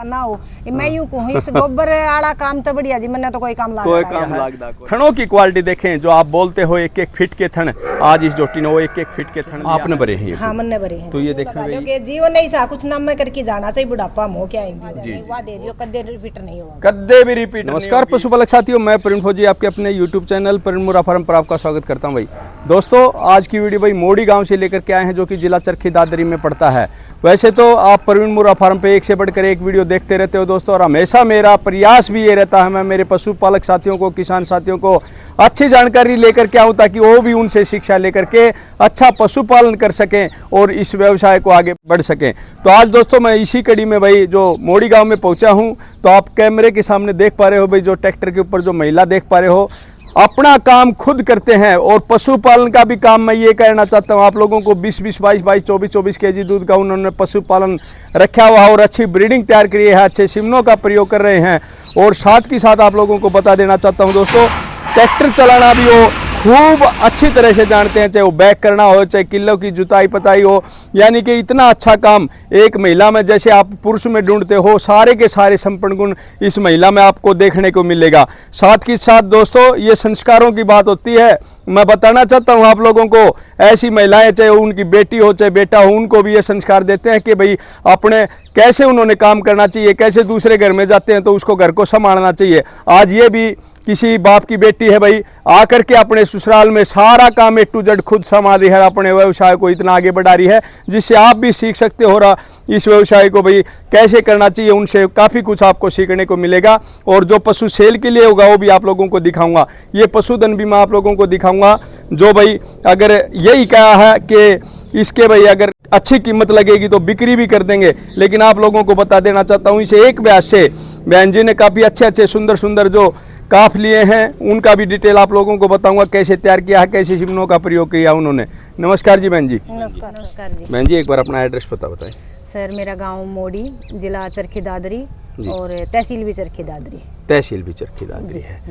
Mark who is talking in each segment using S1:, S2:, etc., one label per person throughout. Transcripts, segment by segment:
S1: ना हो मैं यूं कहूं इस गोबर आड़ा काम तो बढ़िया जी मैंने तो कोई काम
S2: लागदा थनों की क्वालिटी देखें जो आप बोलते हो 1-1 फीट के थन आज इस जोटी ने वो 1-1 फीट के थन आपने भरे हैं।
S1: हाँ मैंने भरे हैं।
S2: तो ये देखो
S1: कि जीवन नहीं सा कुछ नाम में करके जाना चाहिए बुढ़ापा हो क्या वा दे दियो कदे रिपीट नहीं होगा
S2: कदे भी रिपीट। नमस्कार पशुपालक साथियों, मैं प्रवीण फौजी आपके अपने यूट्यूब चैनल प्रवीण मुर्रा फार्म पर आपका स्वागत करता हूं। भाई दोस्तों आज की वीडियो भाई मोड़ी गांव से लेकर के आए हैं जो कि जिला चरखी दादरी में पड़ता है। वैसे तो आप प्रवीण मुर्रा फार्म पे एक से बढ़कर एक वीडियो देखते रहते हो दोस्तों, और हमेशा मेरा प्रयास भी ये रहता है मैं मेरे पशुपालक साथियों को किसान साथियों को अच्छी जानकारी लेकर के आऊँ ताकि वो भी उनसे शिक्षा लेकर के अच्छा पशुपालन कर सकें और इस व्यवसाय को आगे बढ़ सकें। तो आज दोस्तों मैं इसी कड़ी में भाई जो मोड़ी गांव में पहुंचा हूं, तो आप कैमरे के सामने देख पा रहे हो भाई जो ट्रैक्टर के ऊपर जो महिला देख पा रहे हो अपना काम खुद करते हैं। और पशुपालन का भी काम मैं ये कहना चाहता हूँ आप लोगों को 20-20, 22-22, 24-24 केजी दूध का उन्होंने पशुपालन रखा हुआ और अच्छी ब्रीडिंग तैयार करी है, अच्छे सिमनों का प्रयोग कर रहे हैं। और साथ ही साथ आप लोगों को बता देना चाहता हूँ दोस्तों ट्रैक्टर चलाना भी वो खूब अच्छी तरह से जानते हैं, चाहे वो बैक करना हो चाहे किलो की जुताई पताई हो, यानी कि इतना अच्छा काम एक महिला में जैसे आप पुरुष में ढूंढते हो सारे के सारे संपन्न गुण इस महिला में आपको देखने को मिलेगा। साथ ही साथ दोस्तों ये संस्कारों की बात होती है, मैं बताना चाहता हूँ आप लोगों को ऐसी महिलाएं चाहे उनकी बेटी हो चाहे बेटा हो उनको भी ये संस्कार देते हैं कि भाई अपने कैसे उन्होंने काम करना चाहिए, कैसे दूसरे घर में जाते हैं तो उसको घर को संभालना चाहिए। आज ये भी किसी बाप की बेटी है भाई आकर के अपने ससुराल में सारा काम A to Z खुद संभाल रही है, अपने व्यवसाय को इतना आगे बढ़ा रही है जिससे आप भी सीख सकते हो रहा इस व्यवसाय को भाई कैसे करना चाहिए। उनसे काफ़ी कुछ आपको सीखने को मिलेगा और जो पशु सेल के लिए होगा वो भी आप लोगों को दिखाऊंगा। ये पशुधन भी मैं आप लोगों को दिखाऊंगा जो भाई अगर यही कहा है कि इसके भाई अगर अच्छी कीमत लगेगी तो बिक्री भी कर देंगे। लेकिन आप लोगों को बता देना चाहता हूँ इसे एक ब्याज से बहन जी ने काफ़ी अच्छे सुंदर सुंदर जो काफ लिए हैं उनका भी डिटेल आप लोगों को बताऊंगा कैसे तैयार किया है, कैसे सिमनों का प्रयोग किया उन्होंने। नमस्कार जी बहन जी।
S1: नमस्कार जी।
S2: बहन जी एक बार अपना एड्रेस बताएं।
S1: सर मेरा गांव मोड़ी, जिला चरखी दादरी और तहसील भी चरखी दादरी।
S2: तहसील भी चरखी दादरी है।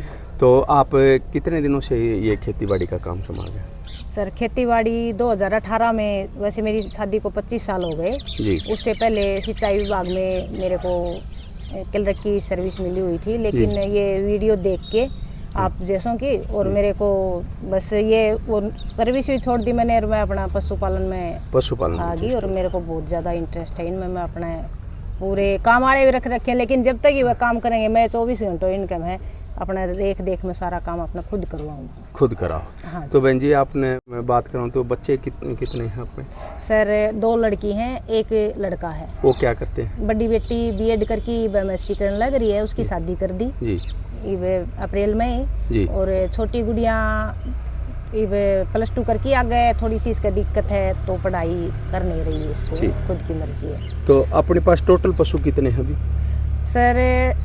S2: तो आप कितने दिनों से ये खेती बाड़ी का काम संभाल रहे हैं?
S1: सर खेती बाड़ी 2018 में, वैसे मेरी शादी को 25 साल हो गए, उससे पहले सिंचाई विभाग में मेरे को क्लर्क की सर्विस मिली हुई थी। लेकिन ये वीडियो देख के आप जैसों की और मेरे को बस ये वो सर्विस भी छोड़ दी मैंने और मैं अपना पशुपालन में आ गई और मेरे को बहुत ज़्यादा इंटरेस्ट है इनमें। मैं अपने पूरे काम वाले भी रख रखे हैं लेकिन जब तक ही वह काम करेंगे मैं 24 घंटों इनकम है अपना देख में सारा काम अपना खुद करवाऊंगा। खुद कराओ। हाँ। तो बहन जी आपने मैं बात कराऊँ तो बच्चे कितने हैं आपके? सर 2 लड़की हैं, 1 लड़का है। वो क्या करते हैं? बड़ी बेटी B.Ed करके MSc करने लग रही है, उसकी शादी कर दी जी अप्रैल में जी। और छोटी गुड़िया +2 करके आ गए, थोड़ी सी इसका दिक्कत है तो पढ़ाई कर नहीं रही है, इसको खुद की मर्जी है। तो अपने पास टोटल पशु कितने हैं अभी? सर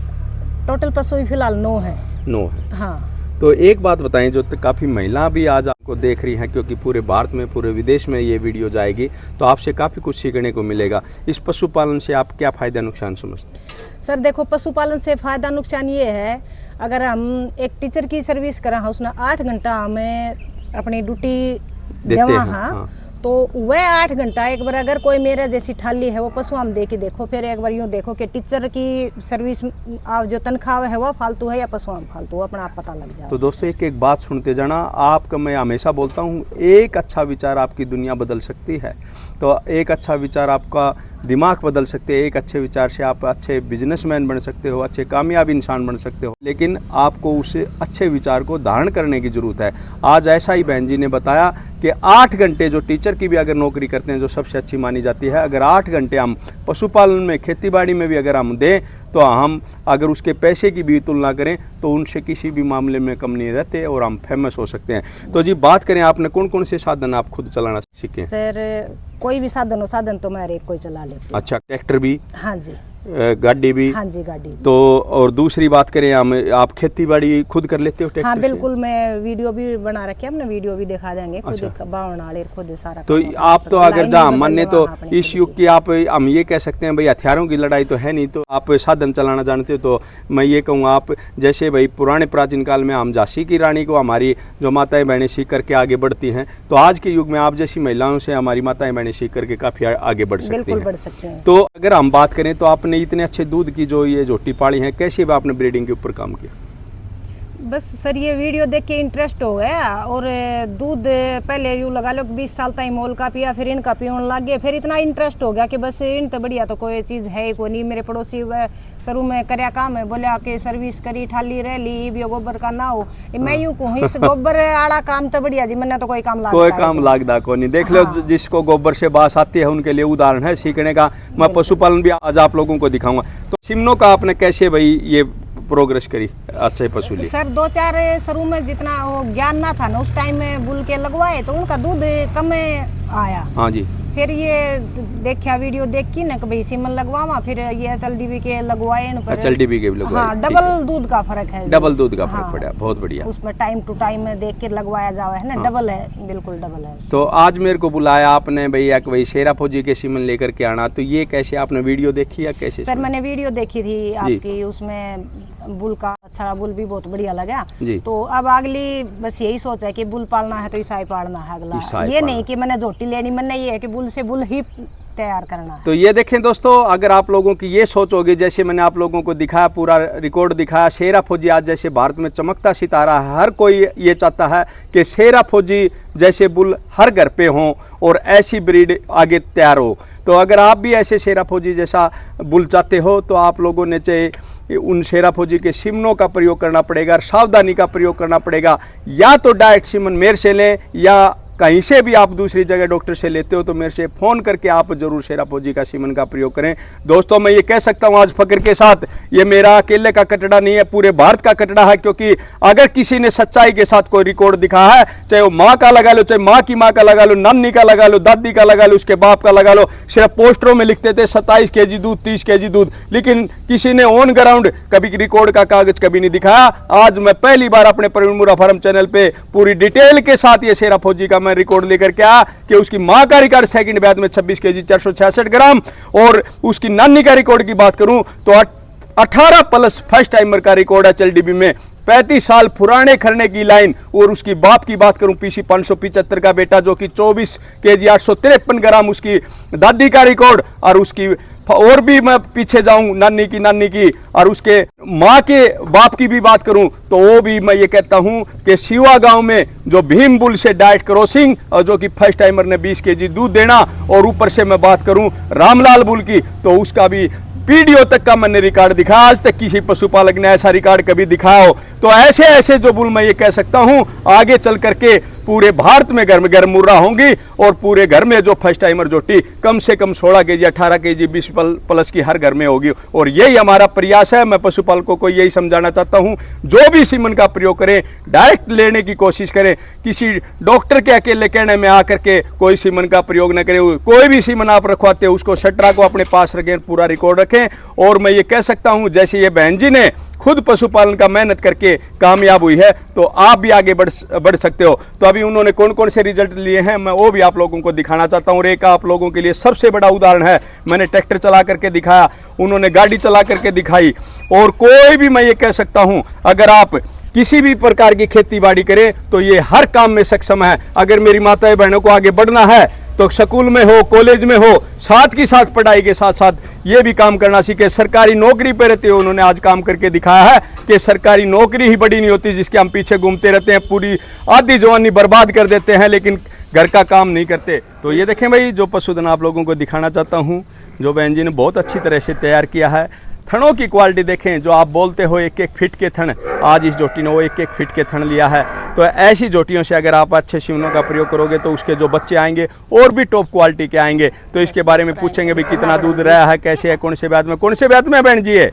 S1: टोटल पशु फिलहाल 9 है। 9 है हाँ। तो एक बात बताएं जो काफ़ी महिला भी आज आपको देख रही हैं क्योंकि पूरे भारत में पूरे विदेश में ये वीडियो जाएगी तो आपसे काफ़ी कुछ सीखने को मिलेगा। इस पशुपालन से आप क्या फ़ायदा नुकसान समझते हैं? सर देखो पशुपालन से फ़ायदा नुकसान ये है अगर हम एक टीचर की सर्विस करा उसने 8 घंटा हमें अपनी ड्यूटी देवा हाँ तो वह 8 घंटा एक बार अगर कोई मेरा जैसी ठाली है वो पशु हम दे के देखो, फिर एक बार यूँ देखो कि टीचर की सर्विस आप जो तनख्वाह है वो फालतू है या पशु हम फालतू, अपना आप पता लग जाए। तो दोस्तों एक बात सुनते जाना, आपका मैं हमेशा बोलता हूँ एक अच्छा विचार आपकी दुनिया बदल सकती है। तो एक अच्छा विचार आपका दिमाग बदल सकते हैं, एक अच्छे विचार से आप अच्छे बिजनेसमैन बन सकते हो, अच्छे कामयाब इंसान बन सकते हो, लेकिन आपको उस अच्छे विचार को धारण करने की ज़रूरत है। आज ऐसा ही बहन जी ने बताया कि 8 घंटे जो टीचर की भी अगर नौकरी करते हैं जो सबसे अच्छी मानी जाती है, अगर 8 घंटे हम पशुपालन में खेतीबाड़ी में भी अगर हम दें तो हम अगर उसके पैसे की भी तुलना करें तो उनसे किसी भी मामले में कम नहीं रहते और हम फेमस हो सकते हैं। तो जी बात करें आपने कौन कौन से साधन आप खुद चलाना सीखे? सर कोई भी साधन तो मैं हर एक कोई चला लेती हूँ। अच्छा ट्रैक्टर भी? हाँ जी। गाड़ी भी? हाँ जी गाड़ी। तो और दूसरी बात करें हम आप खेती बाड़ी खुद कर लेते हो ट्रैक्टर? हाँ बिल्कुल, मैं वीडियो भी बना रखे हैं, हमने वीडियो भी दिखा देंगे खुद। अच्छा। बावनाले खुद सारा। तो आप तो अगर जहाँ मानने तो इस युग की आप हम ये कह सकते हैं भाई हथियारों की लड़ाई तो है नहीं, तो आप साधन चलाना जानते हो। तो मैं ये कहूँगा आप जैसे भाई पुराने प्राचीन काल में हम झांसी की रानी को हमारी जो माताएं बहनें सीख करके आगे बढ़ती हैं, तो आज के युग में आप जैसी महिलाओं से हमारी माताएं बहनें सीख करके काफ़ी आगे बढ़ सकती हैं। तो अगर हम बात करें तो आपने
S2: आपने इतने अच्छे दूध की जो ये झोटी पाली है, कैसे भी आपने ब्रीडिंग के ऊपर काम किया?
S1: बस सर ये वीडियो देख के इंटरेस्ट हो गया और दूध पहले यूँ लगा लो 20 साल तक मोल का पिया, फिर इनका पीने लग गए, फिर इतना इंटरेस्ट हो गया कि बस इन तो बढ़िया तो कोई चीज़ है को नहीं। मेरे पड़ोसी शुरू में करया काम है, बोले आके सर्विस करी ठाली रह ली, भी गोबर का ना हो। मैं यूँ कहूँ इस गोबर आला काम तो बढ़िया जी, मैंने तो कोई काम
S2: लागदा को नहीं। देख लो जिसको गोबर से बास आती है उनके लिए उदाहरण है सीखने का। मैं पशुपालन भी आज आप लोगों को दिखाऊंगा। तो सिमनों का आपने कैसे भाई ये प्रोग्रेस करी अच्छे पशु लिए?
S1: सर 2-4 शुरू में जितना ज्ञान ना था ना उस टाइम में बुल के लगवाए तो उनका दूध कम आया।
S2: हाँ जी।
S1: फिर ये देखा वीडियो देख की ना कि भाई सीमन लगवावा, फिर ये HLDB के लगवाए न पर
S2: HLDB के भी लगवाए।
S1: हाँ, डबल दूध का फर्क है।
S2: डबल दूध का फर्क पड़ा, बहुत बढ़िया।
S1: उसमें टाइम टू टाइम देख के लगवाया जावा है ना। डबल है, बिल्कुल डबल है।
S2: तो आज मेरे को बुलाया आपने भैया कि भाई शेरा फौजी के सीमन लेकर के आना, तो ये कैसे आपने वीडियो देखी या कैसे?
S1: सर मैंने वीडियो देखी थी आपकी, उसमें बुल का अच्छा, बुल भी बहुत बढ़िया लगा। तो अब अगली बस यही सोच है कि बुल पालना है तो ईसाई पालना है अगला। ये नहीं कि मैंने झोटी लेनी, मैंने ये है कि बुल से बुल ही तैयार करना है।
S2: तो ये देखें दोस्तों, अगर आप लोगों की ये सोच होगी, जैसे मैंने आप लोगों को दिखाया, पूरा रिकॉर्ड दिखाया, शेरा फौजी आज जैसे भारत में चमकता सितारा है, हर कोई ये चाहता है कि शेरा फौजी जैसे बुल हर घर पे हों और ऐसी ब्रीड आगे तैयार हो। तो अगर आप भी ऐसे शेरा फौजी जैसा बुल चाहते हो तो आप लोगों ने चाहे उन शेरा फौजी के सिमनों का प्रयोग करना पड़ेगा, सावधानी का प्रयोग करना पड़ेगा। या तो डायरेक्ट सिमन मेरे से लें, या कहीं से भी आप दूसरी जगह डॉक्टर से लेते हो तो मेरे से फ़ोन करके आप जरूर शेरा फौजी का सीमन का प्रयोग करें। दोस्तों मैं ये कह सकता हूँ आज फक्र के साथ, ये मेरा अकेले का कटड़ा नहीं है, पूरे भारत का कटड़ा है। क्योंकि अगर किसी ने सच्चाई के साथ कोई रिकॉर्ड दिखाया है, चाहे वो माँ का लगा लो, चाहे माँ की माँ का लगा लो, नानी का लगा लो, दादी का लगा लो, उसके बाप का लगा लो, सिर्फ पोस्टरों में लिखते थे 27 kg दूध, 30 kg दूध, लेकिन किसी ने ऑन ग्राउंड कभी रिकॉर्ड का कागज कभी नहीं दिखाया। आज मैं पहली बार अपने प्रवीण मुरा फार्म चैनल पे पूरी डिटेल के साथ ये शेरा फौजी का मैं रिकॉर्ड लेकर के आया कि उसकी मां का रिकॉर्ड सेकंड बैच में 26 kg 466 ग्राम, और उसकी नानी का रिकॉर्ड की बात करूं तो 18+ फर्स्ट टाइमर का रिकॉर्ड है HLDB में, 35 साल पुराने खरने की लाइन। और उसकी बाप की बात करूं PC 575 का बेटा जो कि 24 kg 853 ग्राम उसकी दादी का रिकॉर्ड। और उसकी और भी मैं पीछे जाऊं नानी की और उसके माँ के बाप की भी बात करूं तो वो भी मैं ये कहता हूं कि सिवा गांव में जो भीम बुल से डाइट क्रॉसिंग और जो कि फर्स्ट टाइमर ने 20 kg दूध देना, और ऊपर से मैं बात करूं रामलाल बुल की तो उसका भी वीडियो तक का मैंने रिकॉर्ड दिखाया। आज तक किसी पशुपालक ने ऐसा रिकॉर्ड कभी दिखाया हो? तो ऐसे ऐसे जो बुल मैं ये कह सकता हूं आगे चल करके पूरे भारत में घर मुर्रा होंगी, और पूरे घर में जो फर्स्ट टाइमर जोटी कम से कम 16 kg 18 kg 20+ की हर घर में होगी। और यही हमारा प्रयास है। मैं पशुपालकों को यही समझाना चाहता हूं, जो भी सीमन का प्रयोग करें डायरेक्ट लेने की कोशिश करें, किसी डॉक्टर के अकेले कहने में आकर के कोई सीमन का प्रयोग न करें। कोई भी सीमन आप रखवाते हो उसको शटरा को अपने पास रखें, पूरा रिकॉर्ड रखें। और मैं ये कह सकता हूं जैसे ये बहन जी ने खुद पशुपालन का मेहनत करके कामयाब हुई है तो आप भी आगे बढ़ सकते हो। तो अभी उन्होंने कौन कौन से रिजल्ट लिए हैं मैं वो भी आप लोगों को दिखाना चाहता हूँ। और एक आप लोगों के लिए सबसे बड़ा उदाहरण है, मैंने ट्रैक्टर चला करके दिखाया, उन्होंने गाड़ी चला करके दिखाई। और कोई भी मैं ये कह सकता हूँ अगर आप किसी भी प्रकार की खेती बाड़ी करें तो ये हर काम में सक्षम है। अगर मेरी माताएं बहनों को आगे बढ़ना है तो स्कूल में हो, कॉलेज में हो, साथ की साथ पढ़ाई के साथ साथ ये भी काम करना सीखे। सरकारी नौकरी पे रहते हो, उन्होंने आज काम करके दिखाया है कि सरकारी नौकरी ही बड़ी नहीं होती जिसके हम पीछे घूमते रहते हैं, पूरी आधी जवानी बर्बाद कर देते हैं लेकिन घर का काम नहीं करते। तो ये देखें भाई, जो पशुधन आप लोगों को दिखाना चाहता हूँ, जो बहन जी ने बहुत अच्छी तरह से तैयार किया है। थनों की क्वालिटी देखें, जो आप बोलते हो 1-1 फीट के थन, आज इस जोटी ने वो 1-1 फीट के थन लिया है। तो ऐसी जोटियों से अगर आप अच्छे सीमनों का प्रयोग करोगे तो उसके जो बच्चे आएंगे और भी टॉप क्वालिटी के आएंगे। तो इसके बारे में पूछेंगे भी कितना दूध रहा है, कैसे है, कौन से ब्यात में बहन जी है?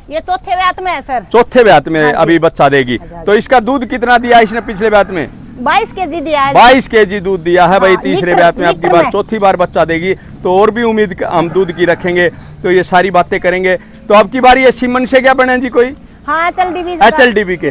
S1: ये चौथे ब्यात में है सर।
S2: चौथे ब्यात में अभी बच्चा देगी। तो इसका दूध कितना दिया इसने पिछले ब्यात में?
S1: 22 kg दिया है।
S2: 22 kg दूध दिया है भाई। तीसरे ब्यात में आपकी बार चौथी बार बच्चा देगी तो और भी उम्मीद हम दूध की रखेंगे। तो ये सारी बातें करेंगे। तो अब की बार ये सीमन से क्या बने जी कोई?
S1: हाँ,
S2: HLDB के।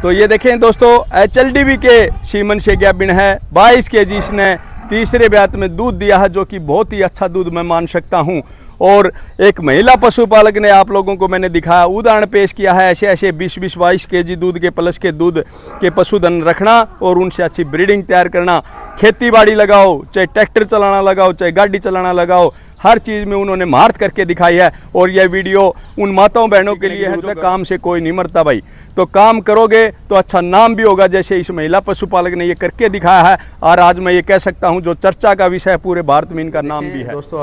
S2: तो ये देखें दोस्तों, HLDB के सीमन से क्या बिन है। 22 kg इसने तीसरे ब्यात में दूध दिया है, जो कि बहुत ही अच्छा दूध मैं मान सकता हूँ। और एक महिला पशुपालक ने आप लोगों को मैंने दिखाया, उदाहरण पेश किया है, ऐसे ऐसे 20-22 kg दूध के प्लस के दूध के पशुधन रखना और उनसे अच्छी ब्रीडिंग तैयार करना। खेती बाड़ी लगाओ, चाहे ट्रैक्टर चलाना लगाओ, चाहे गाड़ी चलाना लगाओ, हर चीज़ में उन्होंने महारत करके दिखाई है। और यह वीडियो उन माताओं बहनों के लिए है जो काम से कोई नहीं मरता भाई। तो काम करोगे तो अच्छा नाम भी होगा, जैसे इस महिला पशुपालक ने ये करके दिखाया है। और आज मैं ये कह सकता हूँ जो चर्चा का विषय है पूरे भारत में, इनका नाम भी है। दोस्तों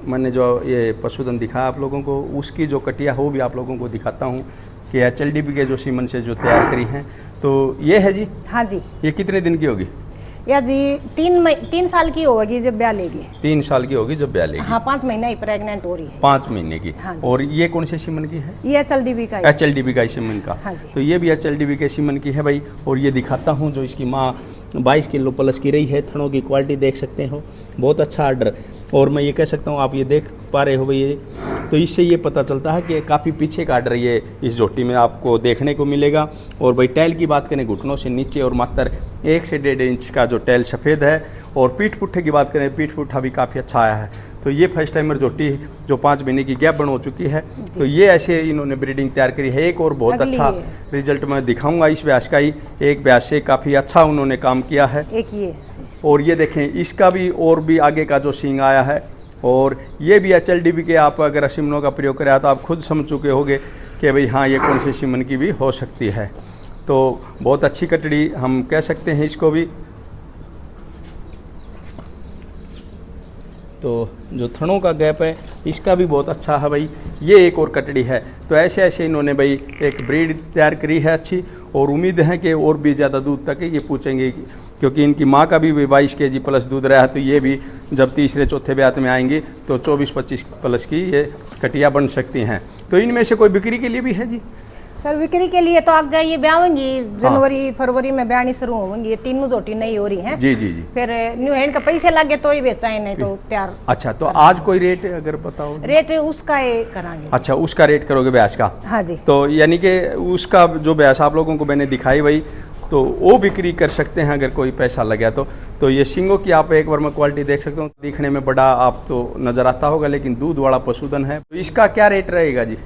S2: मैंने जो ये पशुधन दिखाया आप लोगों को, उसकी जो कटिया हो भी आप लोगों को दिखाता हूँ कि HLDB के जो सीमन से जो तैयार करी हैं। तो ये है जी? हाँ जी। ये कितने दिन की होगी?
S1: या जी 3 साल की होगी जब ब्याह लेगी।
S2: 3 साल की होगी जब ब्याह लेगी।
S1: हाँ, 5 महीना ही प्रेग्नेंट हो रही है।
S2: 5 महीने की। हाँ, और ये कौन से सीमन की है?
S1: ये HLDB का।
S2: HLDB का सीमन का। हाँ जी। तो ये भी HLDB के सीमन की है भाई। और ये दिखाता हूँ जो इसकी माँ 22 किलो प्लस की रही है। थनों की क्वालिटी देख सकते हो, बहुत अच्छा आर्डर। और मैं ये कह सकता हूँ, आप ये देख पा रहे हो भाई, ये तो इससे ये पता चलता है कि काफ़ी पीछे का आर्डर ये इस जोटी में आपको देखने को मिलेगा। और भाई टैल की बात करें, घुटनों से नीचे और मात्र 1 से 1.5 इंच का जो टैल सफ़ेद है। और पीठ पुट्ठे की बात करें, पीठ पुट्ठा भी काफ़ी अच्छा आया है। तो ये फर्स्ट टाइमर जोटी जो 5 महीने की गैप बन हो चुकी है। तो ये ऐसे इन्होंने ब्रीडिंग तैयार करी है। एक और बहुत अच्छा रिजल्ट मैं दिखाऊंगा इस ब्यास का ही। एक ब्यास से काफ़ी अच्छा उन्होंने काम किया है।
S1: एक ये
S2: और ये देखें, इसका भी और भी आगे का जो सींग आया है। और ये भी HLDB के आप अगर सीमनों का प्रयोग करें तो आप खुद समझ चुके होंगे कि भाई हाँ, ये कौन से सीमन की भी हो सकती है। तो बहुत अच्छी कटड़ी हम कह सकते हैं इसको भी। तो जो थनों का गैप है इसका भी बहुत अच्छा है भाई। ये एक और कटड़ी है। तो ऐसे ऐसे इन्होंने भाई एक ब्रीड तैयार करी है अच्छी। और उम्मीद है कि और भी ज़्यादा दूध तक ये पूछेंगे, क्योंकि इनकी माँ का भी 22 kg प्लस दूध रहा है। तो ये भी जब तीसरे चौथे ब्यात में आएंगी तो 24-25 प्लस की ये कटिया बन सकती हैं। तो इनमें से कोई बिक्री के लिए भी है जी?
S1: सर बिक्री के लिए तो आगे ये ब्याह होंगी जनवरी फरवरी में ब्यानी शुरू होंगी। ये तीनों जोटी नहीं हो रही हैं।
S2: जी जी जी।
S1: फिर न्यू हैंड का पैसे लगे तो ही बेचाए, नहीं तो तैयार।
S2: अच्छा, तो आज कोई रेट अगर बताओ?
S1: रेट उसका कराएंगे।
S2: अच्छा, उसका रेट करोगे ब्यास का?
S1: हाँ जी।
S2: तो यानी कि उसका जो ब्यास आप लोगों को मैंने दिखाई भाई, तो वो बिक्री कर सकते हैं अगर कोई पैसा लगे तो ये सींगों की आप एक बार में क्वालिटी देख सकते हो। दिखने में बड़ा आप तो नज़र आता होगा, लेकिन दूध वाला पशुधन है। तो इसका क्या रेट रहेगा जी?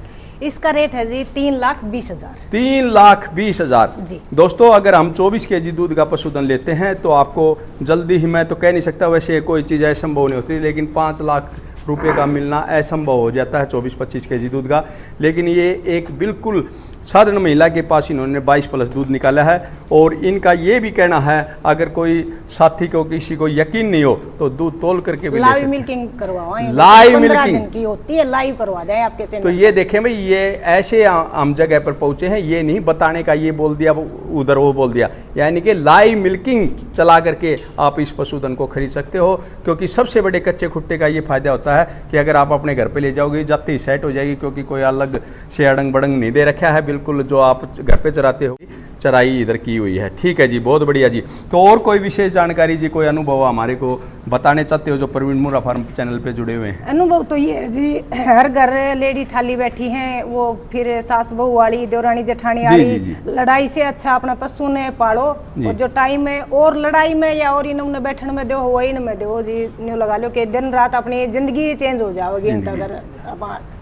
S1: इसका रेट है जी 3,20,000।
S2: 3,20,000
S1: जी।
S2: दोस्तों, अगर हम 24 kg दूध का पशुधन लेते हैं तो आपको जल्दी ही, मैं तो कह नहीं सकता वैसे कोई चीज़ असंभव नहीं होती, लेकिन 5 लाख रुपए का मिलना असंभव हो जाता है 24-25 kg दूध का। लेकिन ये एक बिल्कुल साधारण महिला के पास इन्होंने 22 प्लस दूध निकाला है। और इनका ये भी कहना है, अगर कोई साथी को किसी को यकीन नहीं हो तो दूध तोल करके भी
S1: लाइव मिल्किंग करवाएं।
S2: लाइव मिल्किंग
S1: की होती है, लाइव करवा दें आपके चैनल।
S2: तो ये देखें भाई, ये ऐसे हम जगह पर पहुंचे हैं, ये नहीं बताने का ये बोल दिया उधर वो बोल दिया, यानी कि लाइव मिल्किंग चला करके आप इस पशुधन को खरीद सकते हो। क्योंकि सबसे बड़े कच्चे खुट्टे का ये फायदा होता है कि अगर आप अपने घर पे ले जाओगे जाते ही सेट हो जाएगी, क्योंकि कोई अलग से अड़ंग बड़ंग नहीं दे रखा है। बिल्कुल जो आप घर पे चराते हो चराई इधर की हुई है। ठीक है जी, बहुत बढ़िया जी। तो और कोई विशेष जानकारी जी, कोई अनुभव हमारे को बताने चाहते हो जो प्रवीण मुर्रा फार्म चैनल पे जुड़े हुए हैं?
S1: अनुभव तो ये है जी, हर घर लेडी थाली बैठी हैं, वो फिर सास बहू वाली देवरानी जेठानी वाली लड़ाई से अच्छा अपना पशु ने पालो। और जो टाइम है और लड़ाई में या और इन्होंने बैठने में दो वही में दो जी, न्यू लगा लो कि दिन रात अपनी जिंदगी चेंज हो जाओगी इनका घर।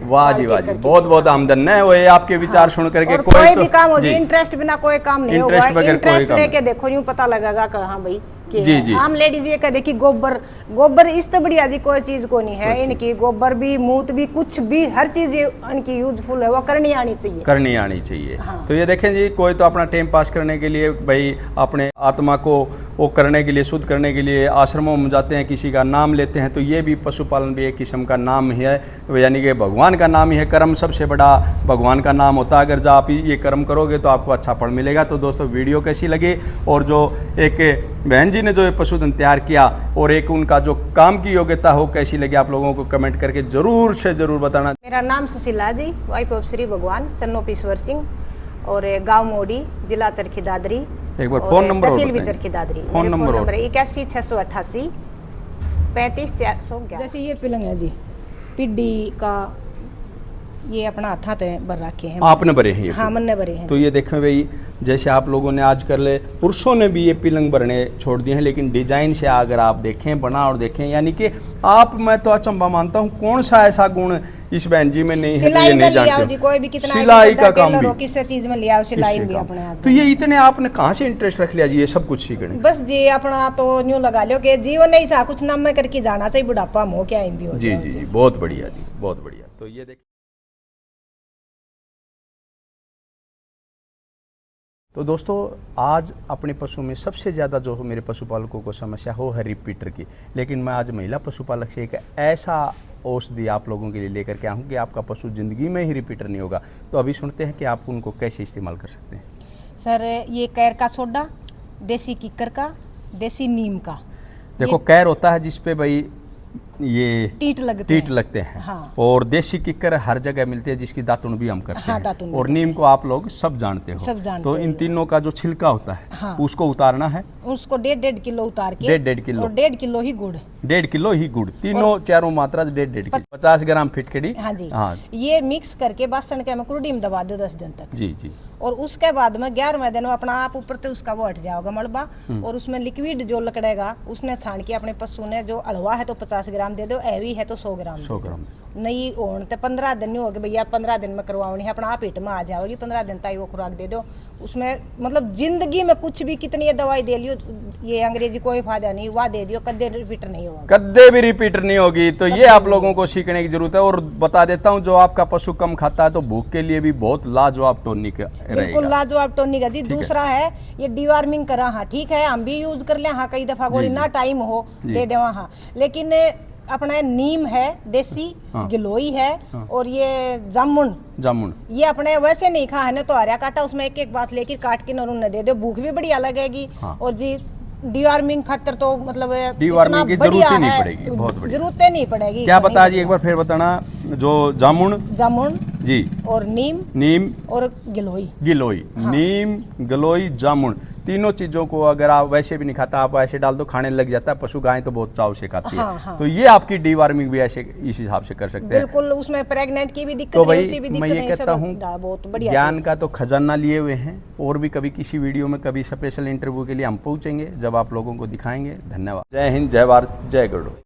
S2: वाह जी वाह जी, बहुत बहुत आमदन है। वो आपके विचार सुन करके
S1: कोई भी काम हो जी, इंटरेस्ट बिना कोई काम नहीं होगा। इंटरेस्ट लेके देखो, यूं पता लगेगा कि हाँ भाई जी। आम लेडीज ये कह देखी गोबर इस तो बढ़िया जी कोई चीज को नहीं है। इनकी गोबर भी मूत भी कुछ भी हर चीज इनकी यूजफुल है, वो करनी आनी चाहिए। हाँ।
S2: तो ये देखें जी, कोई तो अपना टाइम पास करने के लिए भाई अपने आत्मा को वो करने के लिए, शुद्ध करने के लिए आश्रमों में जाते हैं, किसी का नाम लेते हैं। तो ये भी पशुपालन भी एक किस्म का नाम ही है, यानी कि भगवान का नाम ही है। कर्म सबसे बड़ा भगवान का नाम होता है। अगर जब आप ये कर्म करोगे तो आपको अच्छा फल मिलेगा। तो दोस्तों, वीडियो कैसी लगी? और जो एक बहन जी ने जो पशुधन तैयार किया और एक उनका जो काम की योग्यता हो कैसी लगी, आप लोगों को कमेंट करके जरूर से जरूर बताना।
S1: मेरा नाम सुशीला जी, वाइफ ऑफ श्री भगवान, सन ऑफ ईश्वर सिंह, और गांव मोड़ी, जिला चरखी दादरी।
S2: एक बार फोन नंबर
S1: तहसील भी चरखी दादरी।
S2: Phone number
S1: 81 688 35 411। जैसे ये पिलंग है जी, पिड्डी का ये अपना हाथ भर रखे हैं।
S2: आपने भरे हैं?
S1: हाँ, मैंने भरे हैं।
S2: तो ये देखें भाई, जैसे आप लोगों ने आजकल पुरुषों ने भी ये पिलंग भरने छोड़ दिए हैं, लेकिन डिजाइन से अगर आप देखें, बना और देखें, यानी कि आप, मैं तो अचंभा मानता हूँ, कौन सा ऐसा गुण इस बहन जी में नहीं है तो
S1: सिलाई
S2: ये
S1: में
S2: नहीं
S1: ले आओ
S2: जानते
S1: जी,
S2: हो।
S1: कोई भी कितना
S2: सिलाई का काम
S1: टेलर हो,
S2: भी
S1: किसी चीज में ले आओ, सिलाई
S2: किससे
S1: भी
S2: काम?
S1: अपने आप।
S2: तो ये इतने आपने कहाँ से इंटरेस्ट रख लिया जी ये सब कुछ सीखने?
S1: बस जी अपना तो न्यू लगा लो कि जीवन नहीं सा कुछ नाम में करके जाना चाहिए, बुढ़ापा हो क्या इन भी हो
S2: जी
S1: जाओ
S2: जी जी, बहुत बढ़िया जी, बहुत बढ़िया। तो ये देखिए, तो दोस्तों आज अपने पशु में सबसे ज़्यादा जो मेरे पशुपालकों को समस्या हो है रिपीटर की, लेकिन मैं आज महिला पशुपालक से एक ऐसा औषधि आप लोगों के लिए लेकर के आऊँ कि आपका पशु ज़िंदगी में ही रिपीटर नहीं होगा। तो अभी सुनते हैं कि आप उनको कैसे इस्तेमाल कर सकते हैं।
S1: सर ये कैर का सोडा, देसी किक्कर का, देसी नीम का।
S2: देखो कैर होता है जिसपे भाई ये
S1: टीट लगते हैं।
S2: हाँ। और देसी किक्कर हर जगह मिलती है जिसकी दातुन भी हम करते
S1: हाँ,
S2: हैं। और नीम को आप लोग सब जानते हो। तो इन तीनों का जो छिलका होता है
S1: हाँ।
S2: उसको उतारना है,
S1: उसको 1.5 किलो उतार के,
S2: 1.5 किलो
S1: और 1.5 किलो ही गुड़,
S2: 1.5 किलो ही गुड़, तीनों चारों मात्रा 1.5 किलो, 50 ग्राम फिटकड़ी।
S1: हाँ जी
S2: हाँ।
S1: ये मिक्स करके बासन के में कुर्डी में दबा दो 10 दिन तक।
S2: जी जी।
S1: और उसके बाद में 11वें दिन अपना आप ऊपर तो उसका वो हट जाएगा मलबा, और उसमें लिक्विड जो लकड़ेगा उसने छान के अपने पशु ने, जो हलवा है तो 50 ग्राम दे दो, हैवी है तो 100 ग्राम। नहीं होने तो 15 दिन नहीं हो गए भैया, 15 दिन में करवानी है, अपना आप हिट में आ जाओगी, 15 दिन तक वो खुराक दे दो। उसमें मतलब जिंदगी में कुछ भी कितनी ये दवाई दे लियो, ये अंग्रेजी कोई फायदा नहीं, वह दे दियो, कदे रिपीटर नहीं होगा,
S2: कदे भी रिपीटर नहीं होगी। तो ये आप लोगों को सीखने की जरूरत है। और बता देता हूँ, जो आपका पशु कम खाता है तो भूख के लिए भी बहुत लाजवाब टॉनिक रहेगा।
S1: बिल्कुल लाजवाब टॉनिक है जी। दूसरा है ये डीवार्मिंग करा, हाँ ठीक है, हम भी यूज कर ले, हाँ कई दफा गोली ना टाइम हो दे देवा, हाँ, लेकिन अपना नीम है देसी,
S2: हाँ।
S1: गिलोई है,
S2: हाँ।
S1: और ये जामुन ये अपने वैसे नहीं खा है ना, तो हरिया काटा उसमें एक एक बात लेकर काट के न दे दो, भूख भी बढ़िया लगेगी।
S2: हाँ।
S1: और जी डीवार्मिंग खातर तो मतलब
S2: डीवार्मिंग की जरूरत ही नहीं पड़ेगी, बहुत बढ़िया,
S1: जरूरत नहीं पड़ेगी।
S2: क्या बता जी एक बार फिर बताना। जो जामुन जी,
S1: और नीम और गिलोई।
S2: हाँ। नीम, गिलोई, जामुन, तीनों चीजों को अगर आप वैसे भी नहीं खाता, आप ऐसे डाल दो, खाने लग जाता है पशु। गाय तो बहुत चाव से खाती है। हाँ। तो ये आपकी डीवार्मिंग भी ऐसे इस हिसाब से कर सकते हैं।
S1: बिल्कुल, उसमें प्रेग्नेंट की भी दिक्कत
S2: तो
S1: नहीं, उसी भी दिक्कत
S2: मैं ये कहता हूँ
S1: बहुत बढ़िया
S2: ज्ञान का तो खजाना लिए हुए हैं, और भी कभी किसी वीडियो में कभी स्पेशल इंटरव्यू के लिए हम पहुंचेंगे, जब आप लोगों को दिखाएंगे। धन्यवाद। जय हिंद, जय भारत, जय गरुड़।